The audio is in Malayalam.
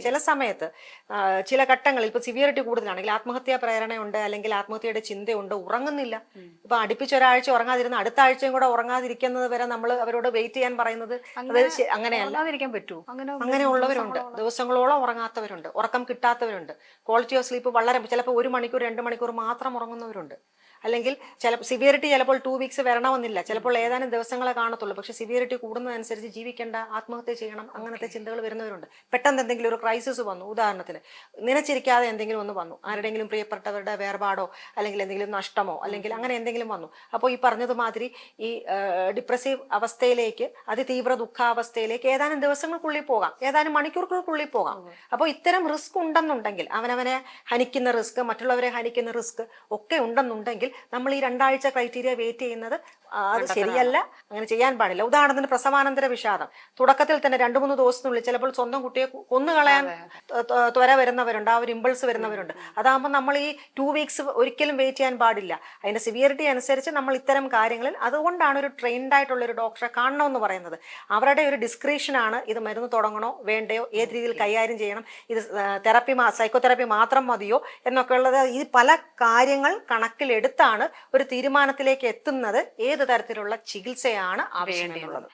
ചില സമയത്ത് ചില ഘട്ടങ്ങളിൽ ഇപ്പൊ സിവിയറിറ്റി കൂടുതലാണെങ്കിൽ ആത്മഹത്യാ പ്രേരണയുണ്ട്, അല്ലെങ്കിൽ ആത്മഹത്യയുടെ ചിന്തയുണ്ട്, ഉറങ്ങുന്നില്ല. ഇപ്പൊ അടുപ്പിച്ചൊരാഴ്ച ഉറങ്ങാതിരുന്ന അടുത്ത ആഴ്ചയും കൂടെ ഉറങ്ങാതിരിക്കുന്നത് വരെ നമ്മൾ അവരോട് വെയിറ്റ് ചെയ്യാൻ പറയുന്നത് അങ്ങനെയല്ല. പറ്റൂ അങ്ങനെയുള്ളവരുണ്ട്, ദിവസങ്ങളോളം ഉറങ്ങാത്തവരുണ്ട്, ഉറക്കം കിട്ടാത്തവരുണ്ട്, ക്വാളിറ്റി ഓഫ് സ്ലീപ്പ് വളരെ ചിലപ്പോൾ 1 മണിക്കൂർ 2 മണിക്കൂർ മാത്രം ഉറങ്ങുന്നവരുണ്ട്. അല്ലെങ്കിൽ സിവിയറിറ്റി ചിലപ്പോൾ 2 വീക്സ് വരണമെന്നില്ല, ചിലപ്പോൾ ഏതാനും ദിവസങ്ങളെ കാണത്തുള്ളൂ. പക്ഷെ സിവിയറിറ്റി കൂടുന്നതനുസരിച്ച് ജീവിക്കേണ്ട, ആത്മഹത്യ ചെയ്യണം, അങ്ങനത്തെ ചിന്തകൾ വരുന്നവരുണ്ട്. പെട്ടെന്ന് എന്തെങ്കിലും ഒരു ക്രൈസിസ് വന്നു, ഉദാഹരണത്തിന് നിലച്ചിരിക്കാതെ എന്തെങ്കിലും ഒന്ന് വന്നു, ആരുടെങ്കിലും പ്രിയപ്പെട്ടവരുടെ വേർപാടോ അല്ലെങ്കിൽ എന്തെങ്കിലും നഷ്ടമോ അല്ലെങ്കിൽ അങ്ങനെ എന്തെങ്കിലും വന്നു. അപ്പോൾ ഈ പറഞ്ഞതുമാതിരി ഈ ഡിപ്രസീവ് അവസ്ഥയിലേക്ക്, അതിതീവ്ര ദുഃഖാവസ്ഥയിലേക്ക് ഏതാനും ദിവസങ്ങൾക്കുള്ളിൽ പോകാം, ഏതാനും മണിക്കൂറുകൾക്കുള്ളിൽ പോകാം. അപ്പോൾ ഇത്തരം റിസ്ക് ഉണ്ടെന്നുണ്ടെങ്കിൽ, അവനവനെ ഹനിക്കുന്ന റിസ്ക്, മറ്റുള്ളവരെ ഹനിക്കുന്ന റിസ്ക് ഒക്കെ ഉണ്ടെന്നുണ്ടെങ്കിൽ നമ്മൾ ഈ 2 ആഴ്ച ക്രൈറ്റീരിയ വെയിറ്റ് ചെയ്യുന്നത് അത് ശരിയല്ല, അങ്ങനെ ചെയ്യാൻ പാടില്ല. ഉദാഹരണത്തിന് പ്രസവാനന്തര വിഷാദം തുടക്കത്തിൽ തന്നെ 2-3 ദിവസത്തിനുള്ളിൽ ചിലപ്പോൾ സ്വന്തം കുട്ടിയെ കൊന്നുകളയാൻ ത്വര വരുന്നവരുണ്ട്, ആ ഒരു ഇമ്പൾസ് വരുന്നവരുണ്ട്. അതാകുമ്പോൾ നമ്മൾ ഈ 2 വീക്സ് ഒരിക്കലും വെയിറ്റ് ചെയ്യാൻ പാടില്ല. അതിന്റെ സിവിയറിറ്റി അനുസരിച്ച് നമ്മൾ ഇത്തരം കാര്യങ്ങളിൽ, അതുകൊണ്ടാണ് ഒരു ട്രെയിൻഡ് ആയിട്ടുള്ള ഒരു ഡോക്ടറെ കാണണമെന്ന് പറയുന്നത്. അവരുടെ ഒരു ഡിസ്ക്രിപ്ഷനാണ് ഇത് മരുന്ന് തുടങ്ങണോ വേണ്ടയോ, ഏത് രീതിയിൽ കൈകാര്യം ചെയ്യണം, ഇത് സൈക്കോതെറാപ്പി മാത്രം മതിയോ എന്നൊക്കെ ഉള്ളത്. ഈ പല കാര്യങ്ങൾ കണക്കിലെടുത്താണ് ഒരു തീരുമാനത്തിലേക്ക് എത്തുന്നത് ഏത് തരത്തിലുള്ള ചികിത്സയാണ് ആവശ്യമെന്നുള്ളത്.